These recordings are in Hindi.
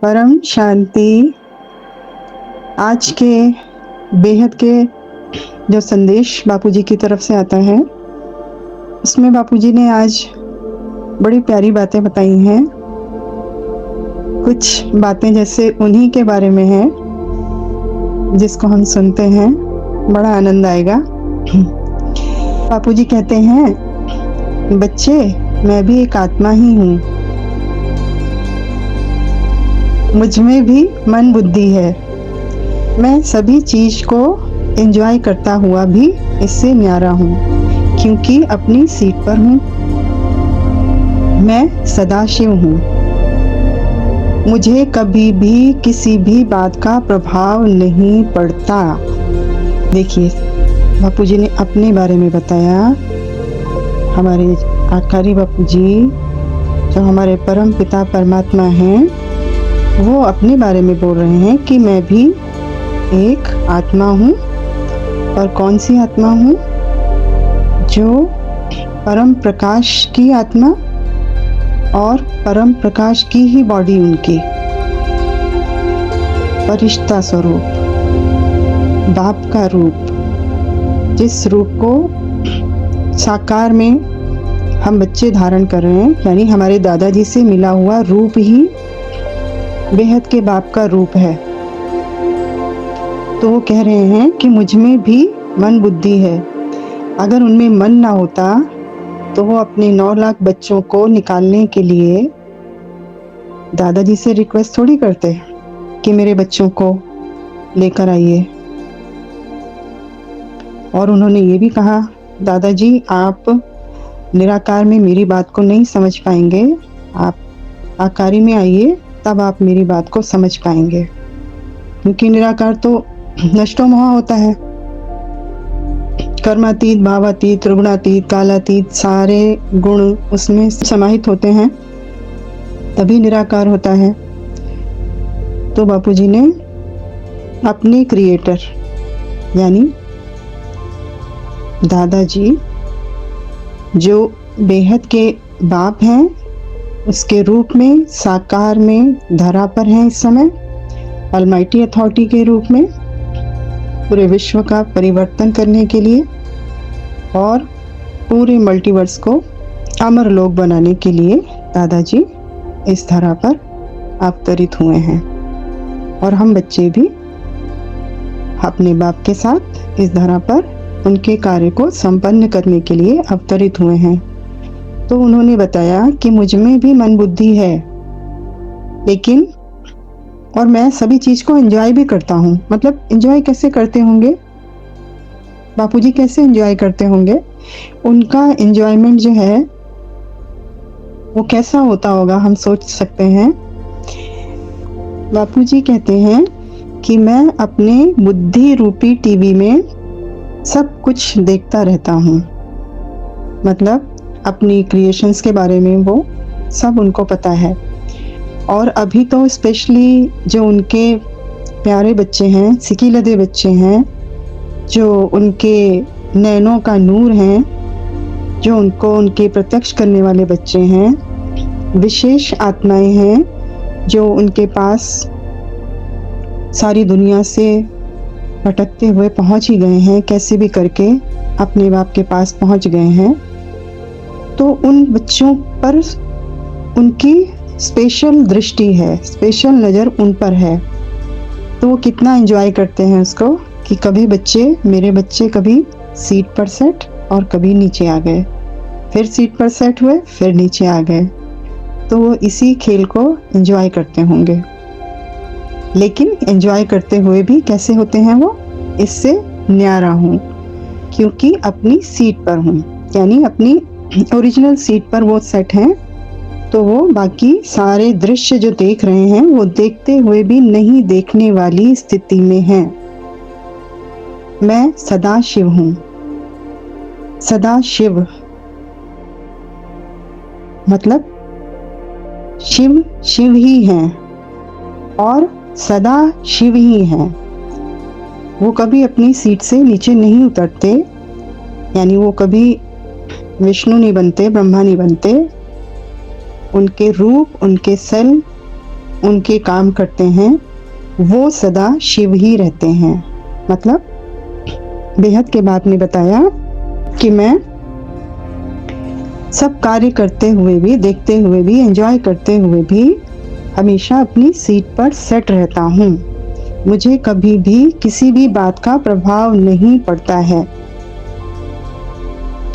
परम शांति। आज के बेहद के जो संदेश बापूजी की तरफ से आता है, उसमें बापूजी ने आज बड़ी प्यारी बातें बताई हैं। कुछ बातें जैसे उन्हीं के बारे में हैं, जिसको हम सुनते हैं बड़ा आनंद आएगा। बापूजी कहते हैं, बच्चे, मैं भी एक आत्मा ही हूँ, मुझ में भी मन बुद्धि है। मैं सभी चीज को एंजॉय करता हुआ भी इससे न्यारा हूँ, क्योंकि अपनी सीट पर हूँ। मैं सदाशिव हूँ, मुझे कभी भी किसी भी बात का प्रभाव नहीं पड़ता। देखिए, बापूजी ने अपने बारे में बताया। हमारे आकारी बापूजी, जो हमारे परम पिता परमात्मा हैं, वो अपने बारे में बोल रहे हैं कि मैं भी एक आत्मा हूँ। और कौन सी आत्मा हूँ? जो परम प्रकाश की आत्मा और परम प्रकाश की ही बॉडी, उनकी फरिश्ता स्वरूप, बाप का रूप, जिस रूप को साकार में हम बच्चे धारण कर रहे हैं, यानी हमारे दादाजी से मिला हुआ रूप ही बेहद के बाप का रूप है। तो वो कह रहे हैं कि मुझ में भी मन बुद्धि है। अगर उनमें मन ना होता तो वो अपने 9 लाख बच्चों को निकालने के लिए दादाजी से रिक्वेस्ट थोड़ी करते कि मेरे बच्चों को लेकर आइए। और उन्होंने ये भी कहा, दादाजी, आप निराकार में मेरी बात को नहीं समझ पाएंगे, आप आकारी में आइए, तब आप मेरी बात को समझ पाएंगे। क्योंकि निराकार तो नष्टो मोह होता है। कर्मातीत, भावातीत, त्रिगुणातीत, कालातीत, सारे गुण उसमें समाहित होते हैं, तभी निराकार होता है। तो बापूजी ने अपने क्रिएटर यानी दादाजी, जो बेहद के बाप हैं, उसके रूप में साकार में धरा पर हैं इस समय, अलमाइटी अथॉरिटी के रूप में पूरे विश्व का परिवर्तन करने के लिए और पूरे मल्टीवर्स को अमर लोक बनाने के लिए दादाजी इस धरा पर अवतरित हुए हैं। और हम बच्चे भी अपने बाप के साथ इस धरा पर उनके कार्य को संपन्न करने के लिए अवतरित हुए हैं। तो उन्होंने बताया कि मुझ में भी मन बुद्धि है, लेकिन और मैं सभी चीज को एंजॉय भी करता हूँ। मतलब एंजॉय कैसे करते होंगे बापूजी, कैसे एंजॉय करते होंगे? उनका एंजॉयमेंट जो है वो कैसा होता होगा, हम सोच सकते हैं। बापूजी कहते हैं कि मैं अपने बुद्धि रूपी टीवी में सब कुछ देखता रहता हूँ। मतलब अपनी क्रिएशंस के बारे में वो सब उनको पता है। और अभी तो स्पेशली जो उनके प्यारे बच्चे हैं, सिकीलदे बच्चे हैं, जो उनके नैनों का नूर हैं, जो उनको उनके प्रत्यक्ष करने वाले बच्चे हैं, विशेष आत्माएं हैं, जो उनके पास सारी दुनिया से भटकते हुए पहुंच ही गए हैं, कैसे भी करके अपने बाप के पास पहुंच गए हैं। तो उन बच्चों पर उनकी स्पेशल दृष्टि है, स्पेशल नज़र उन पर है। तो वो कितना एंजॉय करते हैं उसको कि कभी मेरे बच्चे कभी सीट पर सेट और कभी नीचे आ गए, फिर सीट पर सेट हुए, फिर नीचे आ गए। तो वो इसी खेल को एंजॉय करते होंगे। लेकिन एंजॉय करते हुए भी कैसे होते हैं वो? इससे न्यारा हूँ, क्योंकि अपनी सीट पर हूँ, यानी अपनी ओरिजिनल सीट पर वो सेट हैं। तो वो बाकी सारे दृश्य जो देख रहे हैं, वो देखते हुए भी नहीं देखने वाली स्थिति में हैं। मैं सदा शिव हूँ। सदा शिव मतलब शिव शिव ही हैं और सदा शिव ही हैं। वो कभी अपनी सीट से नीचे नहीं उतरते, यानी वो कभी विष्णु नहीं बनते, ब्रह्मा नहीं बनते। उनके रूप, उनके सेल उनके काम करते हैं वो सदा शिव ही रहते हैं। मतलब बेहद के बाप ने बताया कि मैं सब कार्य करते हुए भी, देखते हुए भी, एंजॉय करते हुए भी हमेशा अपनी सीट पर सेट रहता हूँ। मुझे कभी भी किसी भी बात का प्रभाव नहीं पड़ता है।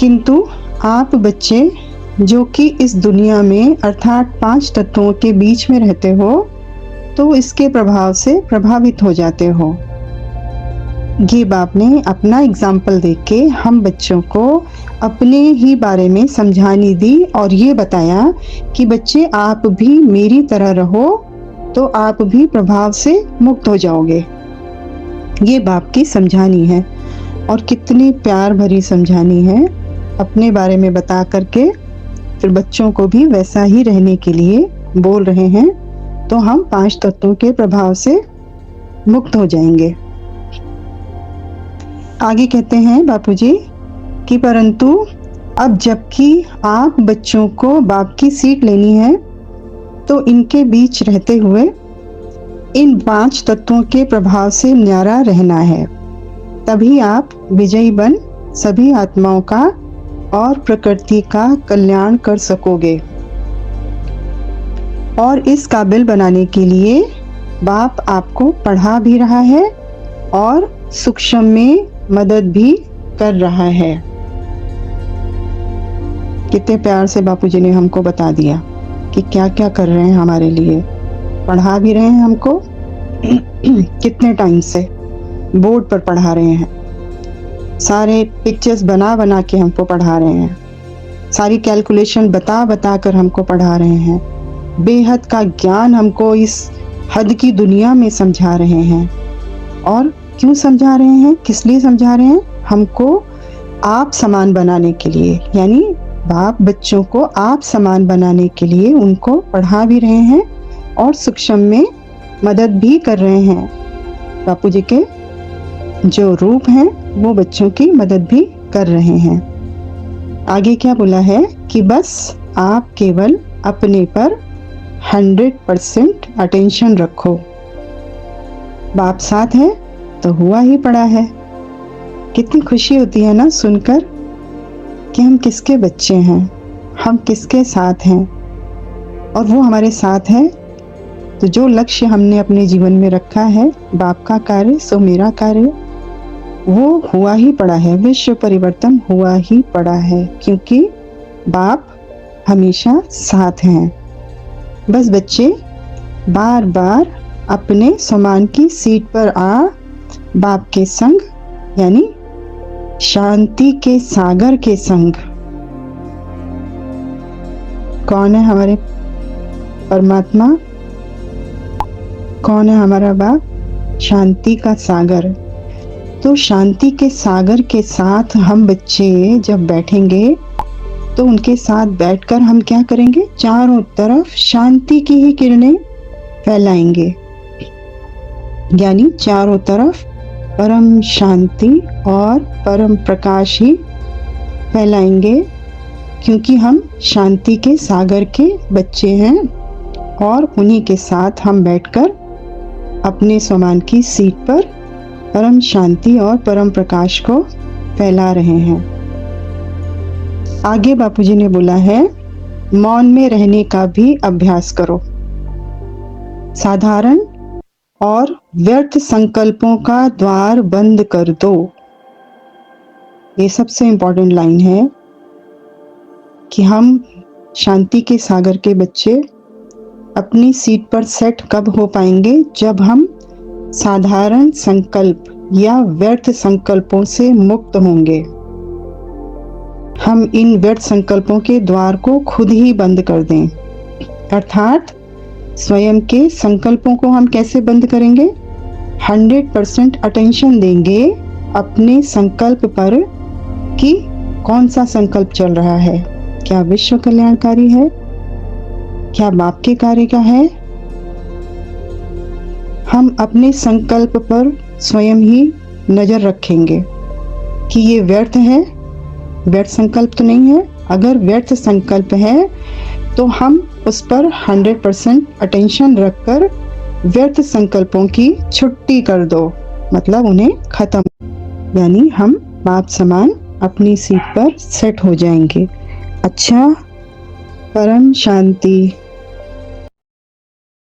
किंतु आप बच्चे जो कि इस दुनिया में अर्थात 5 तत्वों के बीच में रहते हो, तो इसके प्रभाव से प्रभावित हो जाते हो। ये बाप ने अपना एग्जाम्पल देख के हम बच्चों को अपने ही बारे में समझानी दी और ये बताया कि बच्चे आप भी मेरी तरह रहो तो आप भी प्रभाव से मुक्त हो जाओगे। ये बाप की समझानी है और कितनी प्यार भरी समझानी है। अपने बारे में बता करके फिर बच्चों को भी वैसा ही रहने के लिए बोल रहे हैं, तो हम 5 तत्वों के प्रभाव से मुक्त हो जाएंगे। आगे कहते हैं बापूजी कि परंतु अब जबकि आप बच्चों को बाप की सीट लेनी है, तो इनके बीच रहते हुए इन 5 तत्वों के प्रभाव से न्यारा रहना है। तभी आप विजयी बन सभी आत्माओं का और प्रकृति का कल्याण कर सकोगे। और इस काबिल बनाने के लिए बाप आपको पढ़ा भी रहा है और सूक्ष्म में मदद भी कर रहा है। कितने प्यार से बापूजी ने हमको बता दिया कि क्या क्या कर रहे हैं हमारे लिए। पढ़ा भी रहे हैं हमको कितने टाइम से बोर्ड पर पढ़ा रहे हैं, सारे पिक्चर्स बना बना के हमको पढ़ा रहे हैं, सारी कैलकुलेशन बता बता कर हमको पढ़ा रहे हैं, बेहद का ज्ञान हमको इस हद की दुनिया में समझा रहे हैं। और क्यों समझा रहे हैं, किस लिए समझा रहे हैं? हमको आप समान बनाने के लिए, यानी बाप बच्चों को आप समान बनाने के लिए उनको पढ़ा भी रहे हैं और सूक्ष्म में मदद भी कर रहे हैं। बापूजी के जो रूप हैं वो बच्चों की मदद भी कर रहे हैं। आगे क्या बोला है कि बस आप केवल अपने पर 100% अटेंशन रखो। बाप साथ है तो हुआ ही पड़ा है। कितनी खुशी होती है ना सुनकर कि हम किसके बच्चे हैं, हम किसके साथ हैं और वो हमारे साथ है। तो जो लक्ष्य हमने अपने जीवन में रखा है, बाप का कार्य सो मेरा कार्य, वो हुआ ही पड़ा है। विश्व परिवर्तन हुआ ही पड़ा है क्योंकि बाप हमेशा साथ हैं। बस बच्चे बार बार अपने समान की सीट पर आ बाप के संग, यानी शांति के सागर के संग। कौन है हमारे परमात्मा? कौन है हमारा बाप? शांति का सागर। तो शांति के सागर के साथ हम बच्चे जब बैठेंगे तो उनके साथ बैठकर हम क्या करेंगे? चारों तरफ शांति की ही किरणें फैलाएंगे, यानी चारों तरफ परम शांति और परम प्रकाश ही फैलाएंगे क्योंकि हम शांति के सागर के बच्चे हैं और उन्हीं के साथ हम बैठकर अपने समान की सीट पर परम शांति और परम प्रकाश को फैला रहे हैं। आगे बापूजी ने बोला है, मौन में रहने का भी अभ्यास करो। साधारण और व्यर्थ संकल्पों का द्वार बंद कर दो। ये सबसे इम्पोर्टेंट लाइन है कि हम शांति के सागर के बच्चे अपनी सीट पर सेट कब हो पाएंगे? जब हम साधारण संकल्प या व्यर्थ संकल्पों से मुक्त होंगे। हम इन व्यर्थ संकल्पों के द्वार को खुद ही बंद कर दें, अर्थात स्वयं के संकल्पों को हम कैसे बंद करेंगे? 100% अटेंशन देंगे अपने संकल्प पर कि कौन सा संकल्प चल रहा है, क्या विश्व कल्याणकारी है, क्या बाप के कार्य का है। हम अपने संकल्प पर स्वयं ही नजर रखेंगे कि ये व्यर्थ है, व्यर्थ संकल्प तो नहीं है। अगर व्यर्थ संकल्प है तो हम उस पर 100% अटेंशन रखकर व्यर्थ संकल्पों की छुट्टी कर दो, मतलब उन्हें खत्म, यानी हम बाप समान अपनी सीट पर सेट हो जाएंगे। अच्छा, परम शांति।